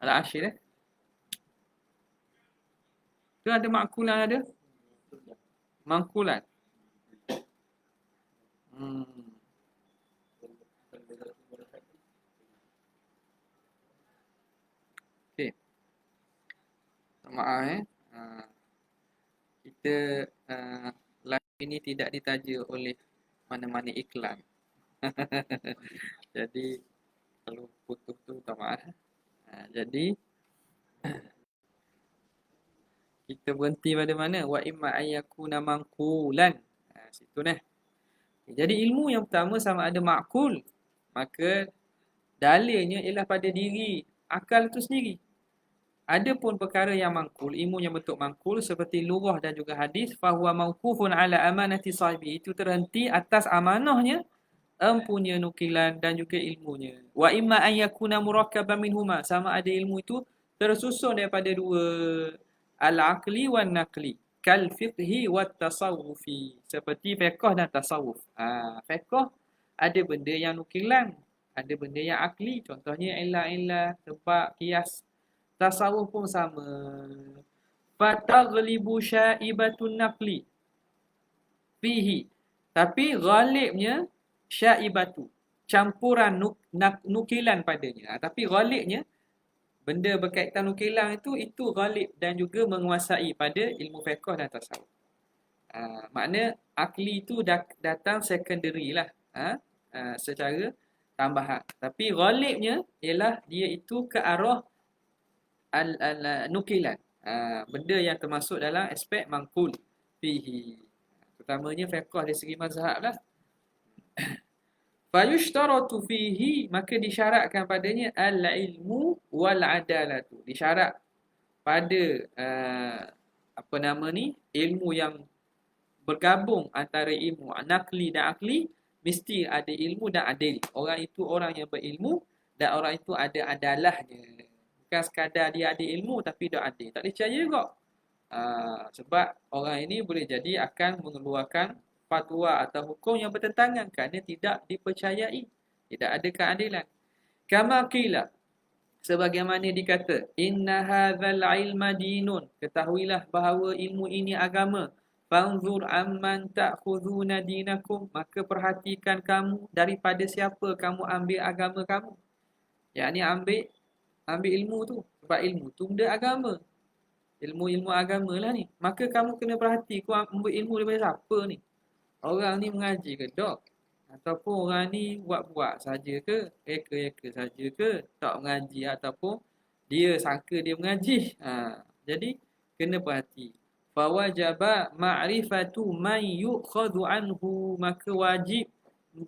Al-ashir Tu ada ma'kulan ada? Mangkulan. Hmm. Okey. Maaf kita live ini tidak ditaja oleh mana-mana iklan. Jadi kalau putus tu tak maaf. Jadi kita berhenti pada mana? Wa imma ayyakuna mangkulan. Situ dah. Jadi ilmu yang pertama sama ada ma'kul, maka dalilnya ialah pada diri akal itu sendiri. Adapun perkara yang mangkul, ilmu yang bentuk mangkul seperti lughah dan juga hadis, fahuwa mauqufun ala amanati sahibi, itu terhenti atas amanahnya empunya nukilan dan juga ilmunya. Wa imma an yakuna murakkaban minhuma, sama ada ilmu itu tersusun daripada dua, al-aqli wan naqli, kal fiqhi wat tasawufi, seperti fiqh dan tasawuf. Fiqh ada benda yang nukilan, ada benda yang akli, contohnya ilah-ilah, sebab kias. Tasawuf pun sama. Fataghlibu syaibatun naqli fihi. Tapi ghalibnya syaibatu, campuran nukilan padanya. Tapi ghalibnya benda berkaitan nukilan itu ghalib dan juga menguasai pada ilmu fiqh dan tasawuf. Makna akli itu datang secondary lah. Secara tambahan. Tapi ghalibnya ialah dia itu ke arah nukilan. Benda yang termasuk dalam aspek mangkul fihi. Pertamanya fiqh dari segi mazhab lah. Fayushtaratu fihi, maka disyaratkan padanya al-ilmu wal adalatu. Disyarat pada apa nama ni, ilmu yang bergabung antara ilmu naqli dan akli, mesti ada ilmu dan adil. Orang itu orang yang berilmu dan orang itu ada adalahnya. Bukan sekadar dia ada ilmu tapi dia adil. Tak percaya juga. Sebab orang ini boleh jadi akan mengeluarkan fatwa atau hukum yang bertentangan kerana tidak dipercayai. Tidak ada keadilan. Kama qila, sebagaimana dikata, inna hadzal ilma dinun, ketahuilah bahawa ilmu ini agama. Fanzur amman ta'khuduna dinakum, maka perhatikan kamu daripada siapa kamu ambil agama kamu. Yakni ambil ilmu tu, sebab ilmu tu benda agama. Ilmu-ilmu agama lah ni. Maka kamu kena perhati, kau ambil ilmu daripada siapa ni? Orang ni mengaji ke tak? Ataupun orang ni buat-buat saja ke? Reka-reka saja ke? Tak mengaji ataupun dia sangka dia mengaji. Jadi kena perhati. Fawajaba ma'rifatu man yu'khadhu anhu, maka wajib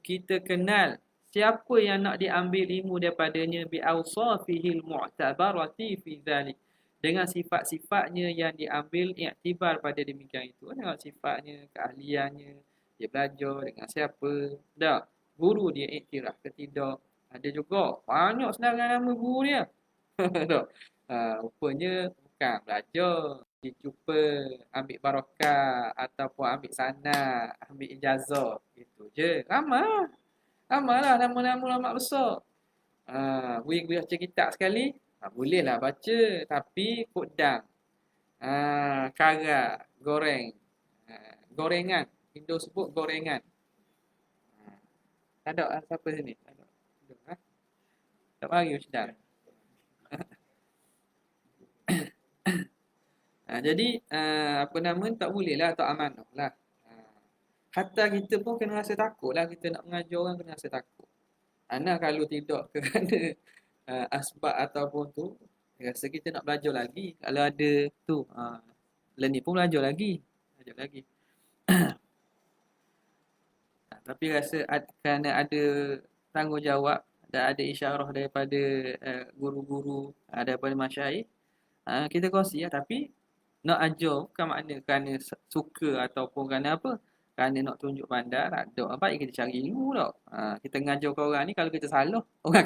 kita kenal siapa yang nak diambil ilmu daripadanya bi awsafihil mu'tabarati fi dzalik, dengan sifat-sifatnya yang diambil iktibar pada demikian itu. Tengok sifatnya, keahliannya, dia belajar dengan siapa, tak, guru dia iktiraf ke tidak. Ada juga banyak senarai nama guru dia. Tak. Rupanya bukan belajar, dia cuba ambil barakah ataupun ambil sana, ambil ijazah, itu je. Ramailah nama-nama ulama besar. Boleh baca kitab sekali, bolehlah baca, tapi kodang, karak, goreng, gorengan. Indo sebut gorengan. Tak ada siapa sini? Tak ada. Tak bagi ustaz. Jadi apa nama, tak boleh lah, tak amanah lah. Hatta kita pun kena rasa takut lah, kita nak mengajar orang kena rasa takut. Kalau tidak kerana asbab ataupun tu, rasa kita nak belajar lagi. Kalau ada tu, learning pun belajar lagi. Tapi rasa kerana ada tanggungjawab dan ada isyarah daripada guru-guru, daripada masyayikh, kita kongsi lah. Tapi nak ajar bukan makna kerana suka ataupun kerana apa, kerana nak tunjuk pandai. Tak, baik kita cari ilmu tak. Kita ngajar ke orang ni, kalau kita salah, orang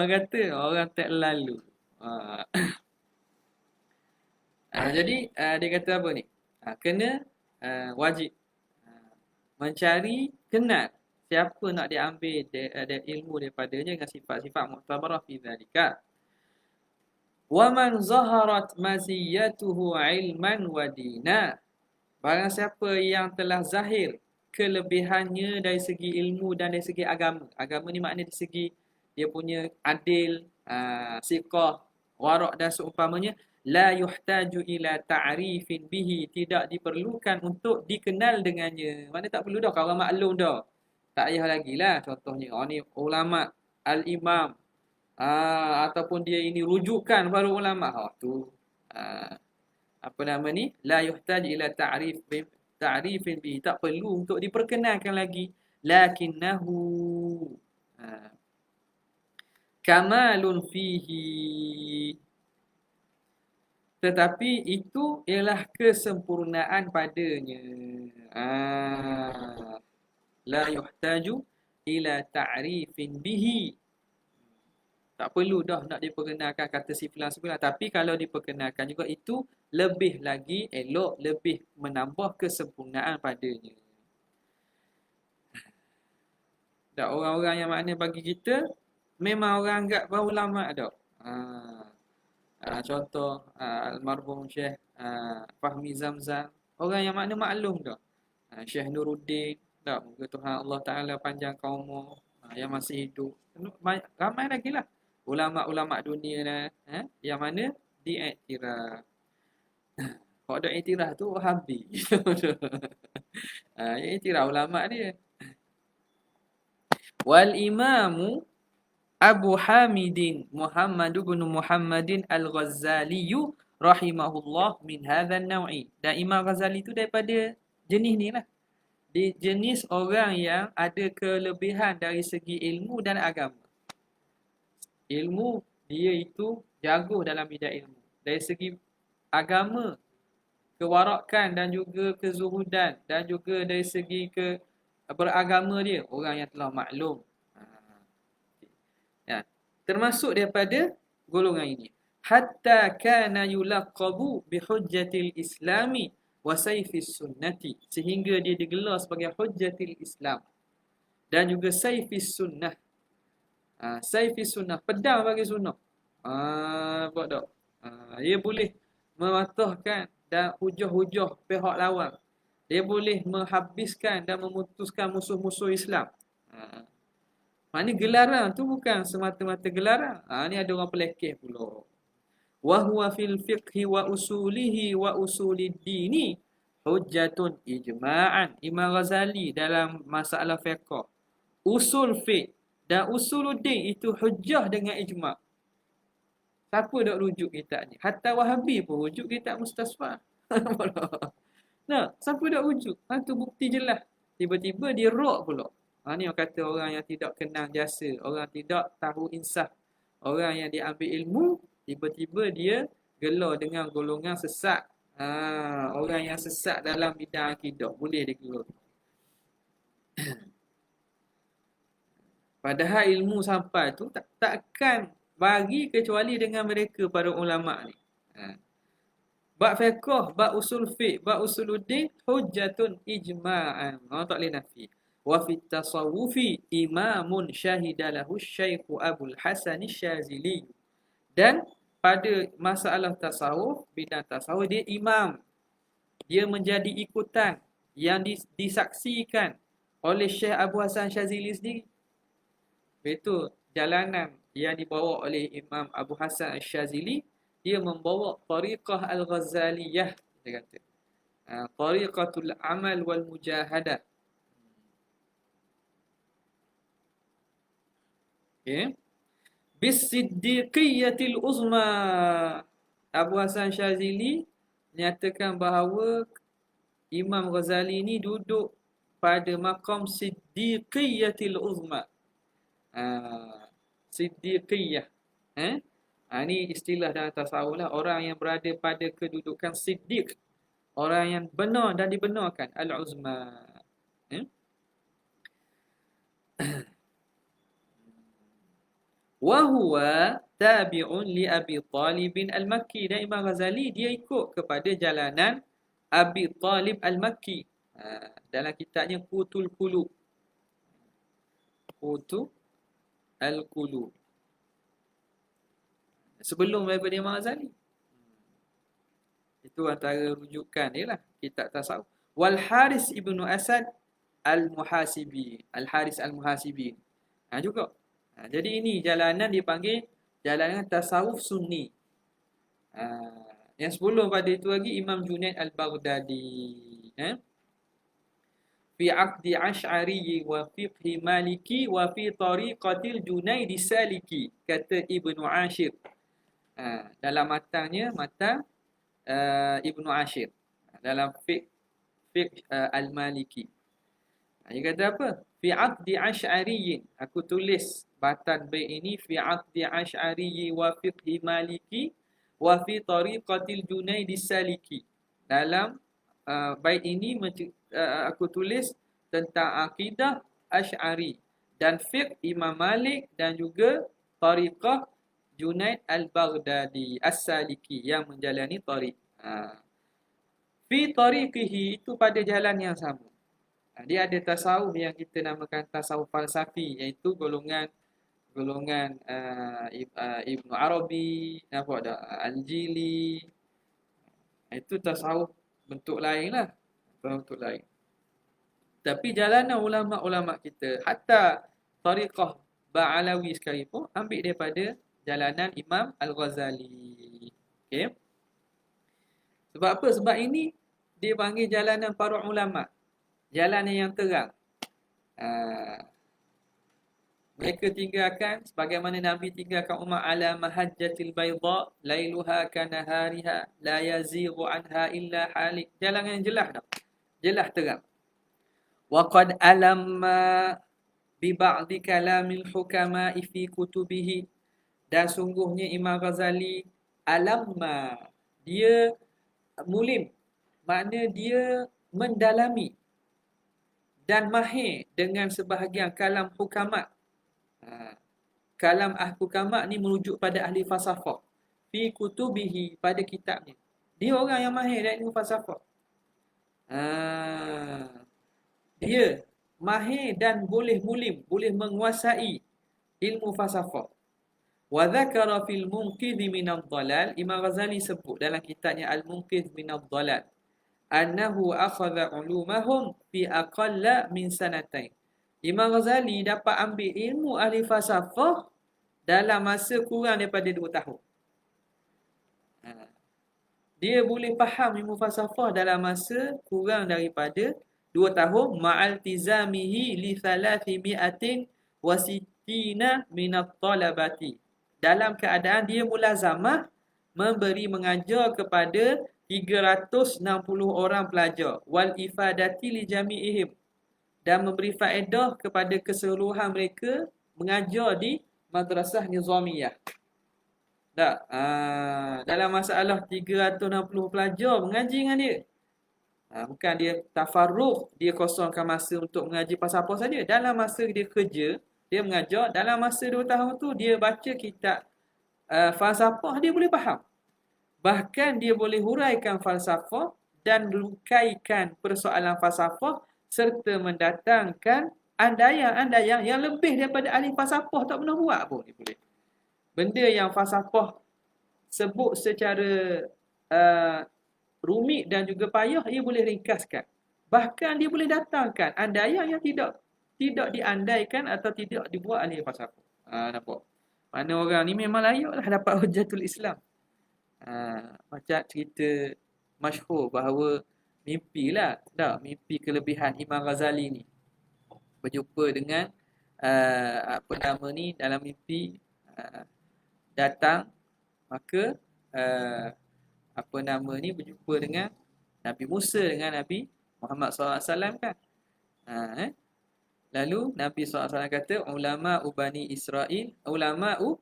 kata orang tak lalu. Jadi dia kata apa ni, kena wajib mencari, kenal siapa nak diambil ada ilmu daripadanya dengan sifat-sifat mu'tabarah fi dzalika. Wa man zaharat maziyatuhu ilman wa dina. Barang siapa yang telah zahir kelebihannya dari segi ilmu dan dari segi agama. Agama ni maknanya dari segi dia punya adil, siqah, warak dan seumpamanya. La yuhtaju ila ta'rifin bihi. Tidak diperlukan untuk dikenal dengannya. Mana tak perlu dah, kau orang maklum dah. Tak payah lagi lah. Contohnya, ni ulama, al-imam. Ataupun dia ini rujukan para ulama. Tu. Apa nama ni? La yuhtaj ila ta'rifin bihi. Tak perlu untuk diperkenalkan lagi. Lakinnahu kamalun fihi. Tetapi itu ialah kesempurnaan padanya. La yuhtaju ila ta'rifin bihi. Tak perlu dah nak diperkenalkan kata si filan. Tapi kalau diperkenalkan juga itu lebih lagi elok, lebih menambah kesempurnaan padanya. Tak, orang-orang yang makna bagi kita memang orang anggap bahawa ulama dah. Contoh almarhum Syekh Fahmi Zamzam, orang yang makna maklum dah. Syekh Nuruddin, tak, moga Tuhan Allah Taala panjangkan umur yang masih hidup. Ramai lagi lah ulama-ulama dunia dah, yang mana diiktiraf. Kalau ada iktiraf tu Wahabi. Yang iktiraf ulama dia. Wal imamu Abu Hamidin Muhammad bin Muhammadin Al-Ghazali rahimahullah min hadzal naw'i. Dan Imam Ghazali tu daripada jenis ni lah. Dia jenis orang yang ada kelebihan dari segi ilmu dan agama. Ilmu, dia itu jago dalam bidang ilmu. Dari segi agama, kewarakan dan juga kezuhudan, dan juga dari segi beragama dia, orang yang telah maklum. Ya, termasuk daripada golongan ini. Hatta kana yulaqabu bihujjatil islami wa sayfis sunnati. Sehingga dia digelar sebagai hujjatil Islam dan juga sayfis sunnah. Sayfis sunnah, pedang bagi sunnah. Nampak tak? Dia boleh mematahkan dan hujah-hujah pihak lawan. Dia boleh menghabiskan dan memutuskan musuh-musuh Islam. Maknanya gelaran tu bukan semata-mata gelaran. Ni ada orang pelekeh pula. Wa huwa fil fiqhi wa usulihi wa usulid dini hujjatun ijma'an. Imam Ghazali dalam masalah fiqh, usul fiqh dan usuluddin itu hujjah dengan ijma'. Siapa dak rujuk kitab ni? Hatta Wahabi pun rujuk kitab Mustasfa. Nah, siapa dak rujuk? Tu bukti jelas. Tiba-tiba dia rok pula. Ni orang kata orang yang tidak kenal jasa, orang tidak tahu insaf, orang yang diambil ilmu, tiba-tiba dia gelar dengan golongan sesat. Orang yang sesat dalam bidang akidah, boleh digelar. Padahal ilmu sampai tu takkan bagi kecuali dengan mereka para ulama ni. Bab fiqh, bab usul fiqh, bab usuluddin hujjatun ijma'an. Tak boleh nafi. Wa fit tasawufi imamun syahidalahu Syekh Abul Hasan Syazili. Dan pada masalah tasawuf, bidang tasawuf, dia imam. Dia menjadi ikutan yang disaksikan oleh Syekh Abu Hasan Syazili sendiri. Itu jalanan yang dibawa oleh Imam Abu Hasan Syazili. Dia membawa tariqah al-Ghazaliyah, dia kata. Tariqatul amal wal mujahadah. Okay. Bis-siddiqiyatil uzma. Abu Hasan Syazili nyatakan bahawa Imam Ghazali ni duduk pada maqam siddiqiyatil uzma. Siddiqiyah. Ini istilah dalam tasawuf lah. Orang yang berada pada kedudukan siddiq. Orang yang benar dan dibenarkan. Al-uzma. Wahuwa tabi'un li Abi Talib al-Makki. Dan Imam Ghazali dia ikut kepada jalanan Abi Talib al-Makki. Dalam kitabnya Qutul Qulub. qutu al-qulub. Sebelum daripada Imam Ghazali. Itu antara rujukan dia lah, kitab tasawuf. Wal Haris ibnu Asad al-Muhasibi. Al-Haris al-Muhasibi. Juga. Jadi ini jalanan dipanggil jalanan tasawuf sunni. Yang sebelum pada itu lagi Imam Junaid al-Baghdadi. Fi aqdi Ash'ari wa fiqhi Maliki wa fi tariqatil Junaid saliki, kata Ibnu Ashir. Dalam matangnya, matang Ibnu Ashir. Dalam fiqh al-Maliki. Dia kata apa? Fi aqdi Ash'ari. Aku tulis batan bait ini fi aqdi Ash'ari wa fiqhi Maliki wa fi tariqatil Junaid saliki. Dalam bait ini aku tulis tentang akidah Asy'ari dan fiqh Imam Malik dan juga tariqah Junaid al-Baghdadi as-Saliki yang menjalani tariq. Fi tariqihi, itu pada jalan yang sama. Dia ada tasawuf yang kita namakan tasawuf falsafi, iaitu golongan Ibnu Arabi, nampak tak? Al-Jili. Itu tasawuf bentuk lain lah. Bentuk lain. Tapi jalanan ulama-ulama kita, hatta tariqah Ba'alawi sekalipun, ambil daripada jalanan Imam Al-Ghazali. Okay? Sebab apa? Sebab ini dia panggil jalanan para ulama. Jalanan yang terang. Mereka tinggalkan sebagaimana Nabi tinggalkan umat ala mahajjatil bayda lailuha kanahariha la yazighu anha illa halik. Jalan yang jelas dah. Jelas terang. Wa qad alamma bi ba'di kalamil hukama'i fi kutubihi, dan sungguhnya Imam Ghazali alamma, dia mulim, makna dia mendalami dan mahir dengan sebahagian kalam hukama. Kalam hukama ni merujuk pada ahli falsafah. Fi kutubihi, pada kitabnya. Dia orang yang mahir dalam ilmu falsafah. Dia mahir dan boleh mulim, boleh menguasai ilmu falsafah. Wa dzakara fil munqidh min ad-dhalal, Imam Ghazali sebut dalam kitabnya Al-Munqidh min ad-dhalal, annahu akhadha ulumahum fi aqalla min sanatain. Imam Ghazali dapat ambil ilmu ahli falsafah dalam masa kurang daripada 2 tahun. Dia boleh faham ilmu falsafah dalam masa kurang daripada 2 tahun, ma'al tizamihi li 360 wa sittina min at-talabati, dalam keadaan dia mulazamah memberi mengajar kepada 360 orang pelajar, wal ifadati li jami'ihim, dan memberi faedah kepada keseluruhan mereka, mengajar di madrasah nizamiyah. Tak? Dalam masalah 360 pelajar mengaji dengan dia. Bukan dia tafarruq, dia kosongkan masa untuk mengaji pasal apa saja. Dalam masa dia kerja, dia mengajar. Dalam masa 2 tahun tu, dia baca kitab falsafah, dia boleh faham. Bahkan dia boleh huraikan falsafah dan rukaikan persoalan falsafah, serta mendatangkan andaian-andaian yang lebih daripada ahli falsafah tak pernah buat pun dia boleh. Benda yang falsafah sebut secara rumit dan juga payah, ia boleh ringkaskan. Bahkan dia boleh datangkan andaian yang tidak diandaikan atau tidak dibuat oleh falsafah. Nampak? Mana orang ni memang layaklah dapat Hujjatul Islam. Macam cerita masyhur bahawa mimpilah, mimpi kelebihan Imam Ghazali ni. Berjumpa dengan dalam mimpi datang, maka berjumpa dengan Nabi Musa dengan Nabi Muhammad SAW kan. Lalu Nabi SAW kata, ulama'u Bani Israel, ulama'u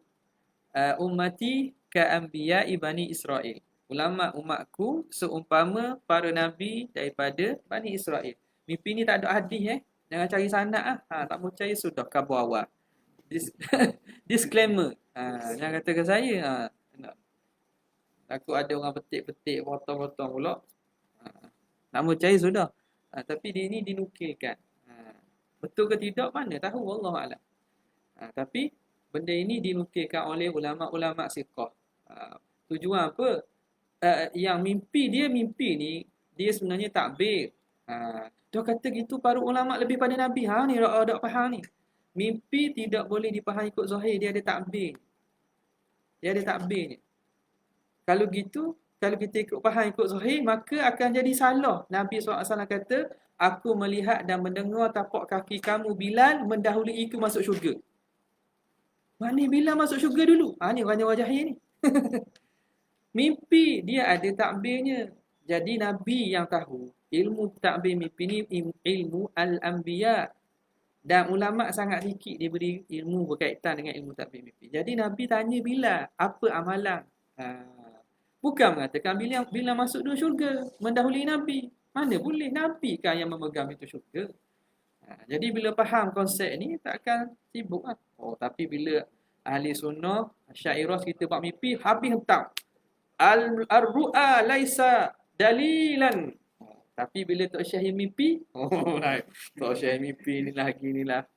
ummati ka'anbiya'i Bani Israel. Ulama umatku seumpama para nabi daripada Bani Israel. Mimpi ni tak ada hadis Jangan cari sanad tak mau percaya sudah khabar awal. Disclaimer. Jangan katakan saya takut ada orang petik-petik, potong-potong pula. Tak mau percaya sudah. Tapi dia ni dinukilkan. Betul ke tidak mana tahu, wallahu alam. Tapi benda ini dinukilkan oleh ulama-ulama siqah. Tujuan apa? Yang mimpi ni dia sebenarnya takbir. Dia kata gitu para ulama lebih pada Nabi. Ni dak faham ni. Mimpi tidak boleh dipahami ikut zahir, dia ada takbir. Dia ada takbir ni. Kalau gitu, kalau kita ikut faham ikut zahir, maka akan jadi salah. Nabi SAW kata, aku melihat dan mendengar tapak kaki kamu Bilal mendahului aku masuk syurga. Mana Bilal masuk syurga dulu? Ni wajah ni. Mimpi dia ada takbirnya. Jadi Nabi yang tahu ilmu takbir mimpi ni ilmu al-anbiya. Dan ulama sangat sikit dia beri ilmu berkaitan dengan ilmu takbir mimpi. Jadi Nabi tanya Bilal, apa amalan? Bukan mengatakan bila masuk dua syurga, mendahului Nabi. Mana boleh, Nabi kan yang memegang itu syurga. Jadi bila faham konsep ni, takkan sibuk lah. Tapi bila ahli sunnah, syairah kita buat mimpi, habis hentam. Al-ru'a laisa dalilan. Tapi bila Tok Syahir mimpi, Tok Syahir mimpi ni lah.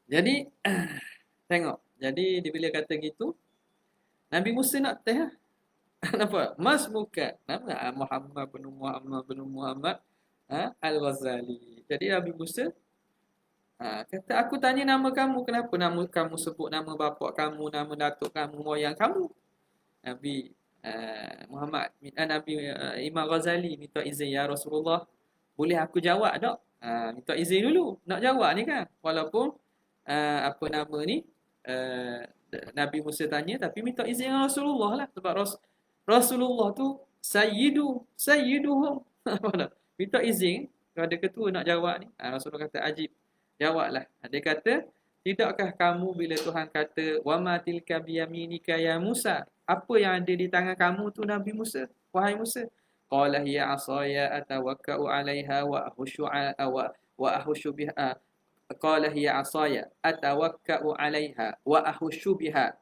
Jadi, tengok. Jadi, dia bila kata gitu, Nabi Musa nak teh lah. Nampak? Mas muka. Nama Muhammad bin Muhammad Al-Ghazali. Jadi, Nabi Musa kata, aku tanya nama kamu. Kenapa nama kamu sebut nama bapak kamu, nama datuk kamu, moyang kamu? Nabi Imam Ghazali minta izin, ya Rasulullah, boleh aku jawab tak? Minta izin dulu nak jawab ni kan. Walaupun Nabi Musa tanya, tapi minta izin dengan Rasulullah lah. Sebab Rasulullah tu sayyiduhum. Minta izin kepada ketua nak jawab ni. Rasulullah kata, ajib, jawablah. Dia kata, tidakkah kamu bila Tuhan kata, wa ma tilka biyaminika ya Musa, apa yang ada di tangan kamu tu Nabi Musa, wahai Musa? Qala hiya asaya atawakka'u 'alaiha wa ahushu biha. Qala hiya asaya atawakka'u 'alaiha wa ahushu biha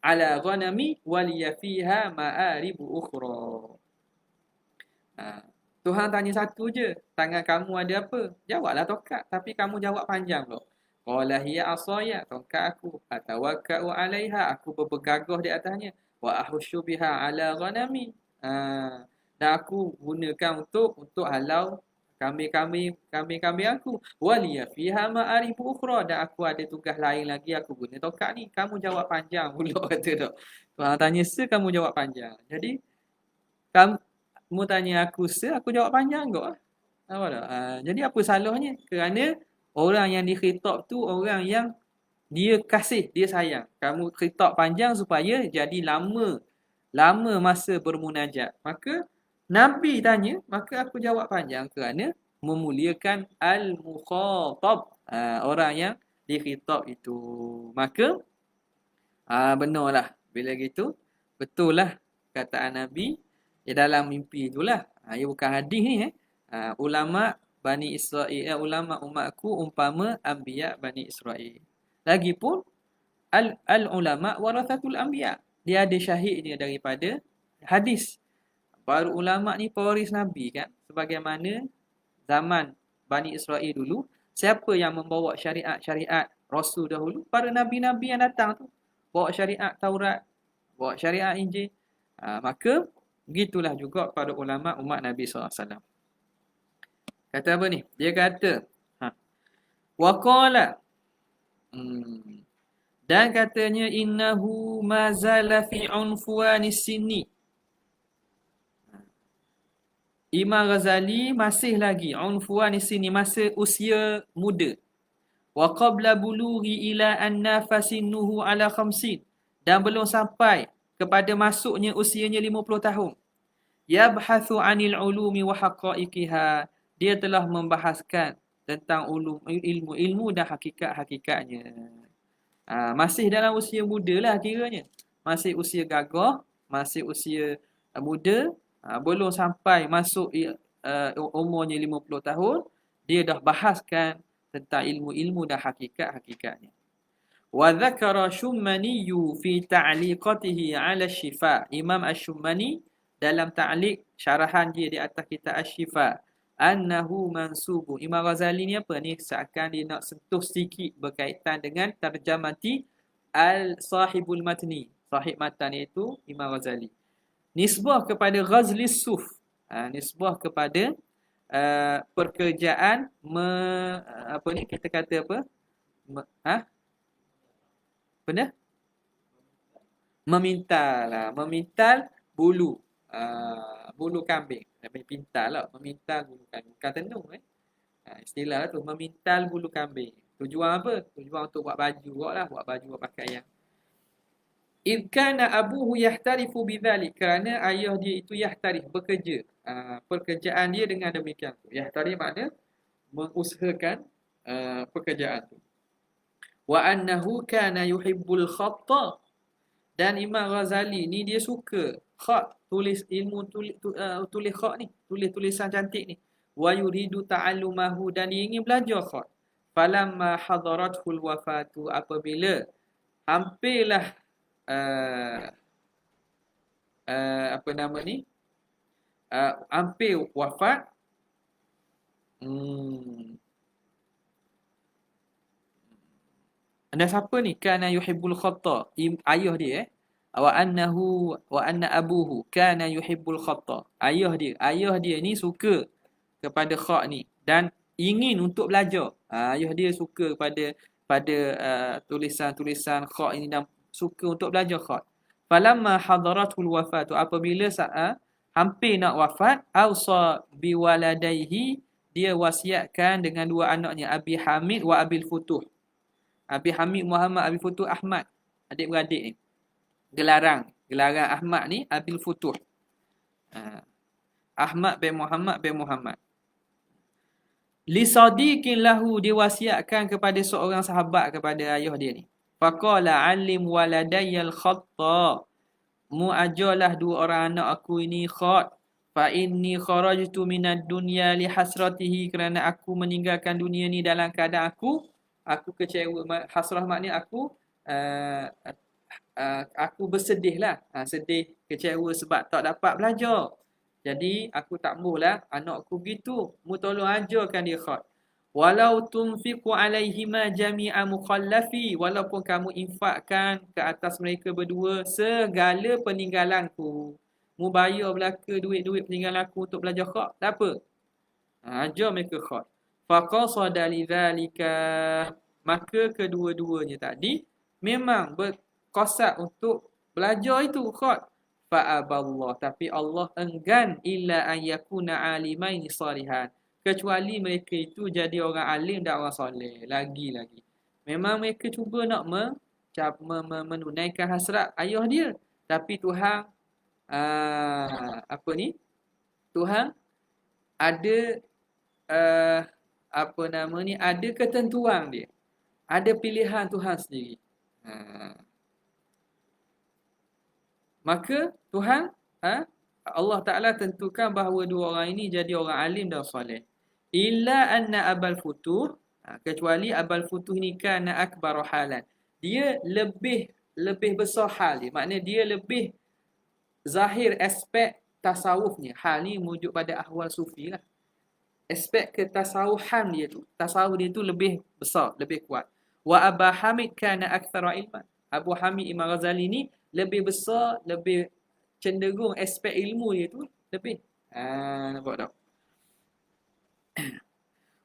ala ghanami wa liya fiha ma'aribu ukhra. Tuhan tanya satu je, tangan kamu ada apa? Jawablah tongkat, tapi kamu jawab panjang pula. Qala hiya asaya, tongkat aku, atawakka'u 'alaiha, aku berpegagah di atasnya, wa ahushu biha ala ghanami, dan aku gunakan untuk halau kambing-kambing aku, waliya fiha ma'aribu ukhra, dan aku ada tugas lain lagi, aku guna tongkat ni. Kamu jawab panjang pula kata tak. Tuhan tanya kamu jawab panjang. Jadi kamu tanya aku aku jawab panjang kok. Apa tak? Jadi apa salahnya? Kerana orang yang dikhitab tu orang yang dia kasih, dia sayang. Kamu khitab panjang supaya jadi lama masa bermunajat. Maka Nabi tanya, maka aku jawab panjang kerana memuliakan al-mukhatab, orang yang dikhitab itu. Maka benarlah bila gitu, betul lah kataan Nabi dalam mimpi itulah. Ia bukan hadis ni. Ulama Bani Israel, ulama umatku umpama anbiya Bani Israel. Lagipun al-ulama warathatul anbiya. Dia ada syahidnya daripada hadis. Baru ulama ni pewaris Nabi kan. Sebagaimana zaman Bani Israel dulu, siapa yang membawa syariat Rasul dahulu? Para nabi-nabi yang datang tu. Bawa syariat Taurat, bawa syariat Injil. Maka begitulah juga pada ulama umat Nabi SAW. Kata apa ni? Dia kata, waqala, dan katanya, innahu mazala fi unfuanis sinni. Imam Ghazali masih lagi unfuanis sinni, masa usia muda. Wa qabla bulughi ila anna fasinnuhu ala 50, dan belum sampai kepada masuknya usianya 50 tahun. Yabhathu 'anil ulumi wa haqa'iqiha, dia telah membahaskan tentang ilmu dan hakikat-hakikatnya. Masih dalam usia muda lah kiranya. Masih usia gagah, masih usia muda, belum sampai masuk umurnya 50 tahun, dia dah bahaskan tentang ilmu-ilmu dan hakikat-hakikatnya. Wa dzakara Shummani fi ta'liqatihi 'ala Asy-Syifa. Imam Asy-Shummani dalam ta'liq syarahan dia di atas kitab Asy-Syifa, annahu mansubu. Imam Ghazali ni apa ni? Seakan dia nak sentuh sedikit berkaitan dengan tarjamati al-sahibul matni. Sahib matan iaitu Imam Ghazali. Nisbah kepada Ghazlis Suf. Nisbah kepada pekerjaan apa ni kita kata apa? Benda? Memintal bulu. Bulu kambing. Tapi pintal lah. Memintal bulu kambing. Bukan tenung istilah tu. Memintal bulu kambing. Tujuan apa? Tujuan untuk buat baju lah. Buat baju, buat pakaian. Idh kana abuhu yahtarifu bidzalik. Kerana ayah dia itu yahtarif, bekerja. Pekerjaan dia dengan demikian tu. Yahtarif makna mengusahakan pekerjaan tu. Wa annahu kana yuhibbul khatta. Dan Imam Ghazali ni dia suka khat, tulis ilmu tulis khat ni, tulis-tulisan cantik ni. Wa yuridu ta'allumahu, dan dia ingin belajar khat. Falamma hadaratul wafatu, apabila hampirlah apa nama ni? Hampir wafat. Anda siapa ni? Kana yuhibbul khatta. Ayah dia wa anna abuhu kana yuhibbul khatta. Ayah dia ni suka kepada khat ni dan ingin untuk belajar. Ayah dia suka pada tulisan-tulisan khat ini dan suka untuk belajar khat. Falamma hadaratul wafatu, apabila hampir nak wafat, ausa biwaladaihi, dia wasiatkan dengan dua anaknya, Abi Hamid wa Abil Futuh. Abi Hamid Muhammad, Abi Futuh Ahmad, adik-beradik ni. Gelaran Ahmad ni Abil Futuh. Ahmad bin Muhammad. Li sadiqin lahu, dia wasiatkan kepada seorang sahabat kepada ayah dia ni. Faqala alim waladayal khatta, mu ajarlah dua orang anak aku ini khat. Fa inni kharajtu minad dunya li hasratihi, kerana aku meninggalkan dunia ni dalam keadaan aku kecewa. Hasrah maknanya aku bersedih lah. Sedih, kecewa sebab tak dapat belajar. Jadi aku tak maulah anakku begitu. Mu tolong ajarkan dia khat. Walau tunfiqu alaihima jami'a mukhallafi, walaupun kamu infakkan ke atas mereka berdua segala peninggalanku. Mu bayar belaka duit-duit peninggalanku untuk belajar khat, tak apa. Ajar mereka khat. Faqasada lidzalika, maka kedua-duanya tadi memang berqasad untuk belajar itu khat. Fa'aballah, tapi Allah enggan illa an yakuna alimaini salihan, kecuali mereka itu jadi orang alim dan orang soleh. Lagi-lagi memang mereka cuba nak menunaikan hasrat ayah dia, tapi Tuhan Tuhan ada ada ketentuan dia. Ada pilihan Tuhan sendiri. Maka Tuhan Allah Ta'ala tentukan bahawa dua orang ini jadi orang alim dan soleh. Illa anna Abal Futuh, kecuali Abal Futuh ni kana akbar halan. Dia lebih besar hal dia. Maknanya dia lebih zahir aspek tasawufnya. Hal ni merujuk pada ahwal sufi lah. Aspek ketasawuhan dia tu. Tasawuf dia tu lebih besar, lebih kuat. Wa Aba Hamid kana akthara ilman. Abu Hamid Imam Ghazali ni lebih besar, lebih cenderung aspek ilmu dia tu lebih. Nampak tak?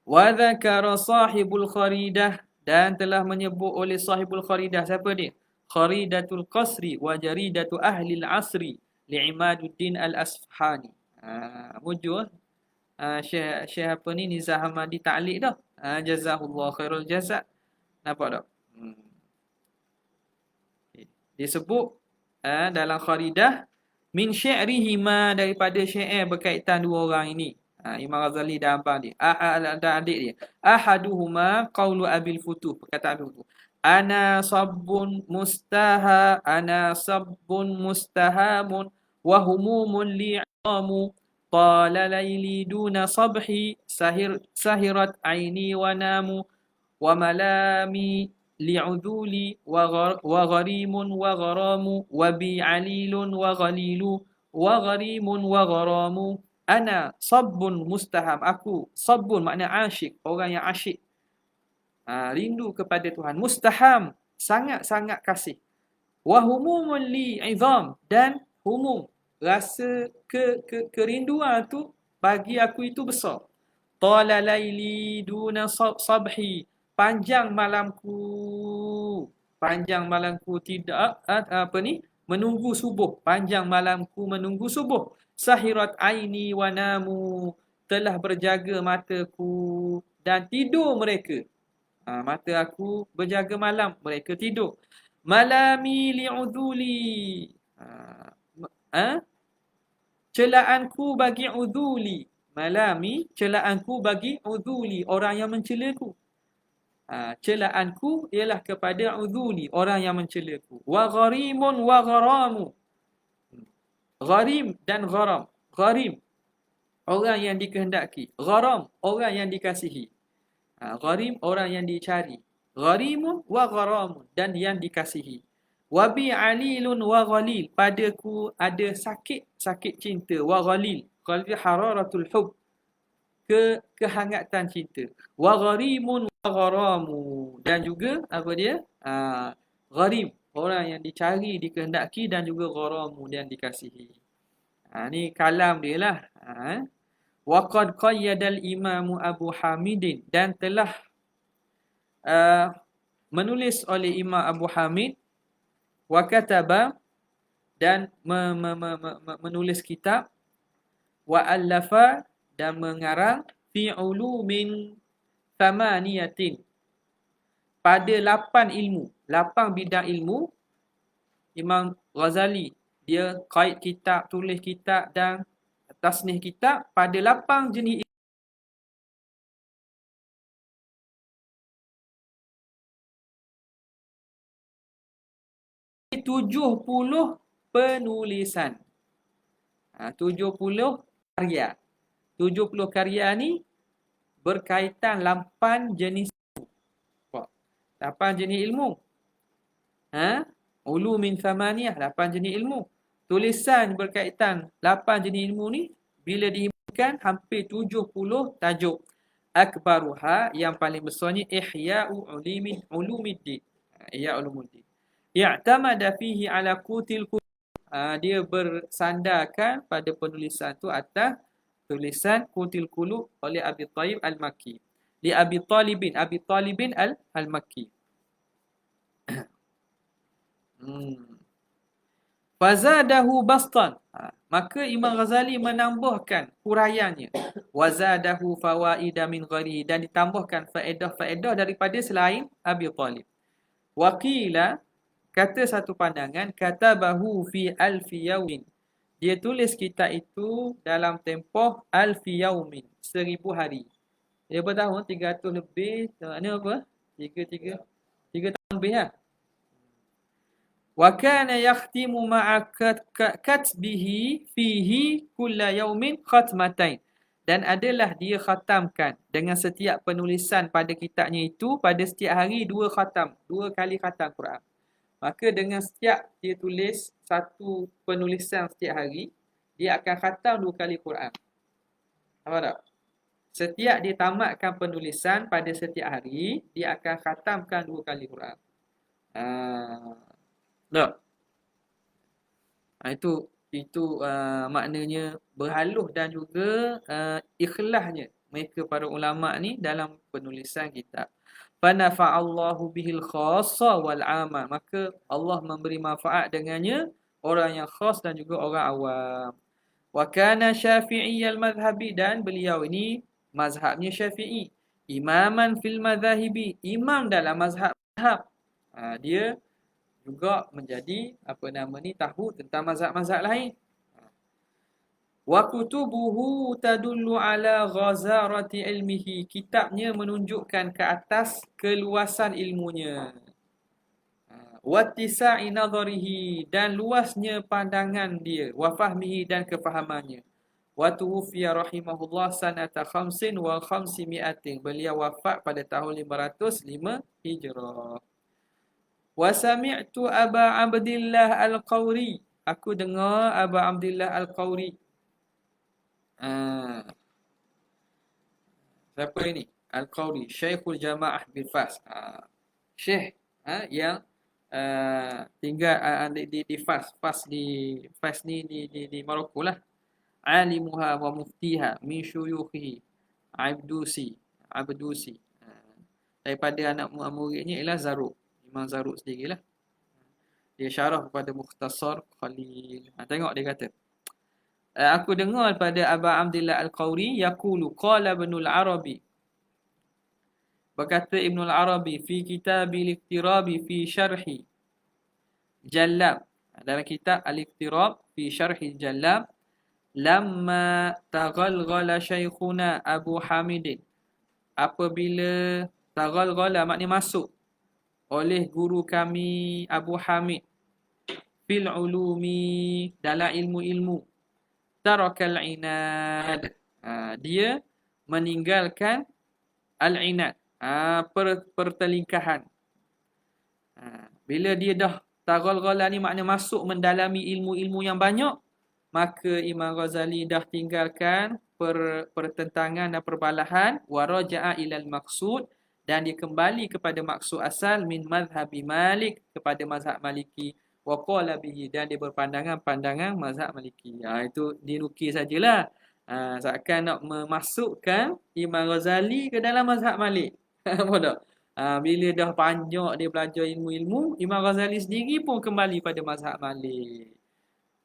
Wa dzakara sahibul kharidah, dan telah menyebut oleh sahibul kharidah. Siapa dia? Kharidatul Qasri wa jaridatu ahli al-asri li'Imaduddin al-Asfahani. Mujur Syekh apa ni, Nizah Hamadi ta'liq dah. Jazahullah khairul jazak. Nampak tak? Dia sebut dalam kharidah min syi'rihima, daripada syair berkaitan dua orang ini. Imam Ghazali dan abang dia, dan adik dia. Ahaduhuma qaulu Abil Futuh, perkataan Abil Futuh. Ana sabbun mustahamun wa humumun li'amu, qala layli duna sabhi sahirat aini wa namu, wa malami li'udhuli wa gharimun wa gharamu, wa bi alilun wa ghalilu wa gharimun wa gharamu, Ana sabbun mustaham. Aku sabbun makna asyik, orang yang asyik. Rindu kepada Tuhan. Mustaham, sangat-sangat kasih. Wa humumul li izam, dan humum, rasa kerinduan tu bagi aku itu besar. Tala laili duna sabhi, panjang malamku, tidak menunggu subuh, panjang malamku menunggu subuh. Sahirat aini wa namu, telah berjaga mataku dan tidur mereka. Mata aku berjaga malam, mereka tidur. Malami li'udhuli, celaanku bagi udhuli. Malami, celaanku bagi udhuli, orang yang mencelaku. Celaanku ialah kepada udhuli, orang yang mencelaku. Wa gharimun wa gharamu. Gharim dan gharam. Gharim, orang yang dikehendaki. Gharam, orang yang dikasihi. Gharim, orang yang dicari. Gharimun wa gharamun, dan yang dikasihi. Wabi alilun wa ghalil, padaku ada sakit cinta. Wa ghalil, ghalil hararatul hub, kehangatan cinta. Wa gharimun wa gharamu, dan juga apa dia? Gharim, orang yang dicari, dikehendaki, dan juga gharamu, dan dikasihi. Ni kalam dia lah. Waqad qayyadal imamu Abu Hamidin, dan telah menulis oleh Imam Abu Hamid, wa kataba, dan menulis kitab, wa allafa, dan mengarang, fi ulumin thamaniyatin, pada 8 ilmu, 8 bidang ilmu. Imam Ghazali dia qaid kitab, tulis kitab dan tasnih kitab pada 8 jenis 70 penulisan. 70 karya. 70 karya ni berkaitan 8 jenis 8 jenis ilmu. Ulumin thamaniyah, 8 jenis ilmu. Tulisan berkaitan 8 jenis ilmu ni bila dihimpunkan hampir 70 tajuk. Akbaruha, yang paling besarnya, Ihya'u Ulumiddin. Ihya' Ulumuddin. I'tamada fihi ala qutil qulub. Dia bersandarkan pada penulisan tu atas tulisan Qutil Qulub oleh Abi Thalib Al-Makki. Li Abi Talibin Al-Makki. Fazadahu bastan. Maka Imam Ghazali menambahkan huraiannya. Wazadahu fawaida min ghairi, dan ditambahkan faedah-faedah daripada selain Abi Thalib. Waqila, kata satu pandangan, katabahu fi alfi yaumin, dia tulis kitab itu dalam tempoh alfi yaumin, 1000 hari. Dia bertahun 300 lebih, maknanya apa? 3 tahun lebih lah. Wa kana yakhtimu ma'a katbihi fihi kulla yaumin khatmatain, dan adalah dia khatamkan dengan setiap penulisan pada kitabnya itu, pada setiap hari 2 khatam, 2 kali khatam Quran. Maka dengan setiap dia tulis satu penulisan setiap hari, dia akan khatam 2 kali Quran. Apa tak? Setiap dia tamatkan penulisan pada setiap hari, dia akan khatamkan 2 kali Quran. Tak? Itu maknanya berhaluh dan juga ikhlasnya mereka para ulama ni dalam penulisan kitab. Fanafa'allahu bihil khassa wal 'amma, maka Allah memberi manfaat dengannya orang yang khas dan juga orang awam. Wa kana Syafi'iyyal madhhabi, dan beliau ini mazhabnya Syafi'i. Imaman fil madhahibi, imam dalam mazhab. Dia juga menjadi tahu tentang mazhab-mazhab lain. Wa kutubuhu tadullu ala ghazarati ilmihi, kitabnya menunjukkan ke atas keluasan ilmunya. Wa tisa'i nadharihi, dan luasnya pandangan dia. Wa fahmihi, dan kefahamannya. Wa tuwfiya rahimahullah sanata 55, beliau wafat pada tahun 505 Hijrah. Wa sami'tu Aba Abdillah Al-Qawri, aku dengar Aba Abdillah Al-Qawri Siapa ini? Al-Qawli, Syekhul Jamaah bil Fas. Syekh yang tinggal di Fas. Fas ni di Maroko lah. Alimuha wa muftiha min syuyukhihi Abdusi. Daripada anak muridnya ialah Zarruq. Imam Zarruq sendirilah. Dia syarah kepada Mukhtasar Khalil. Tengok dia kata. Aku dengar pada Aba Abdillah Al-Qawri yaqulu qala Ibnul Arabi. Berkata Ibnul Arabi fi kitabil iqtirabi fi syarhi Jallab. Dalam kitab Al-Iqtirab fi syarhi Jallab, lamma taghalghala syekhuna Abu Hamidin. Apabila taghalghala maknanya masuk oleh guru kami Abu Hamid fil ulumi dalam ilmu-ilmu, tarakal inad, dia meninggalkan al-inad, pertelingkahan. Bila dia dah taghalghala ni makna masuk mendalami ilmu-ilmu yang banyak, maka Imam Ghazali dah tinggalkan pertentangan dan perbalahan, wa raja'a ilal maqsud, dan dia kembali kepada maksud asal min mazhabi Malik, kepada mazhab Maliki, wa qala bihi, dan dia berpandangan mazhab Maliki. Itu dinukil sajalah. Seakan nak memasukkan Imam Ghazali ke dalam mazhab Malik. Apa tak? Bila dah banyak dia belajar ilmu-ilmu, Imam Ghazali sendiri pun kembali pada mazhab Malik.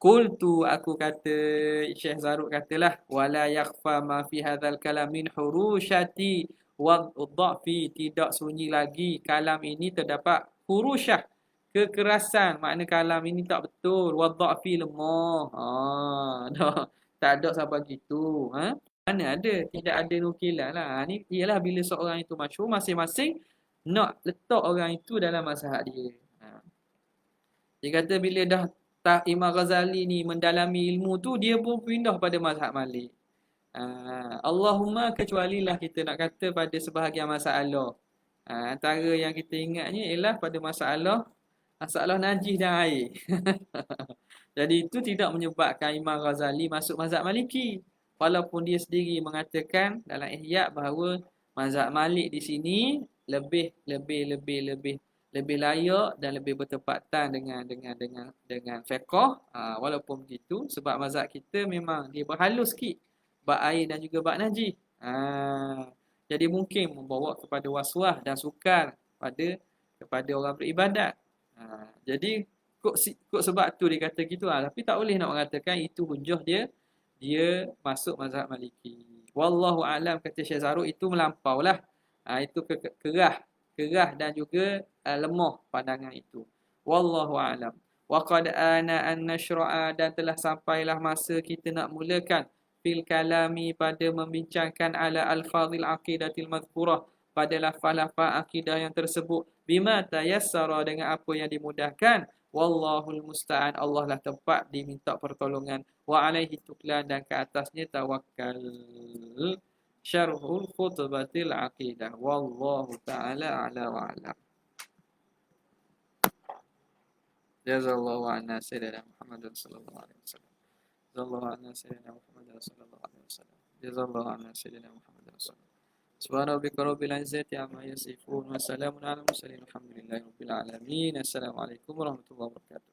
Qultu, aku kata, Syekh Zarruq katalah, wala yakhfa ma fi hadzal kalam min hurusyati wa dha'fi, tidak sunyi lagi kalam ini terdapat hurusyah, kekerasan, makna kalam ini tak betul, wa dha'fi, lemah. Tak ada sampai gitu. Mana ada, tidak ada nukilan lah. Ni ialah bila seorang itu masyhur, masing-masing nak letak orang itu dalam mazhab dia. Dia kata bila dah Imam Ghazali ni mendalami ilmu tu, dia pun pindah pada mazhab Malik. Allahumma kecuali lah kita nak kata pada sebahagian masalah. Antara yang kita ingatnya ialah pada masalah najis dan air. Jadi itu tidak menyebabkan Imam Ghazali masuk mazhab Maliki. Walaupun dia sendiri mengatakan dalam Ihya bahawa mazhab Malik di sini lebih layak dan lebih bertepatan dengan fiqh. Walaupun begitu, sebab mazhab kita memang dia berhalus sikit, bab air dan juga bab najis. Jadi mungkin membawa kepada waswas dan sukar kepada orang beribadat. Jadi kok sebab tu dia kata gitu. Tapi tak boleh nak mengatakan itu hujah dia masuk mazhab Maliki. Wallahu a'lam, kata Syekh Zarruq, itu melampaulah. Itu kerah dan juga lemah pandangan itu. Wallahu a'lam. Wa qad ana an nashra'a, dan telah sampailah masa kita nak mulakan fil kalami, pada membincangkan ala al-fadhil aqidatil madhkurah, pada lafaz-lafaz akidah yang tersebut, bima tayassara, dengan apa yang dimudahkan. Wallahul musta'an, Allah lah tempat diminta pertolongan. Wa alaihi tuklan, dan ke atasnya tawakal. Syarhul khutbatil aqidah. Wallahu ta'ala ala wa alam. Jazallahu anna sayyidina Muhammadin sallallahu alaihi wasallam. Jazallahu anna sayyidina Muhammadin sallallahu alaihi wasallam. Jazallahu anna sayyidina Muhammadin sallallahu alaihi wasallam. Subhana rabbika rabbil izzati amma yasifun, wa salamun alal mursalin, walhamdulillahi rabbil alamin. Assalamualaikum warahmatullahi wabarakatuh.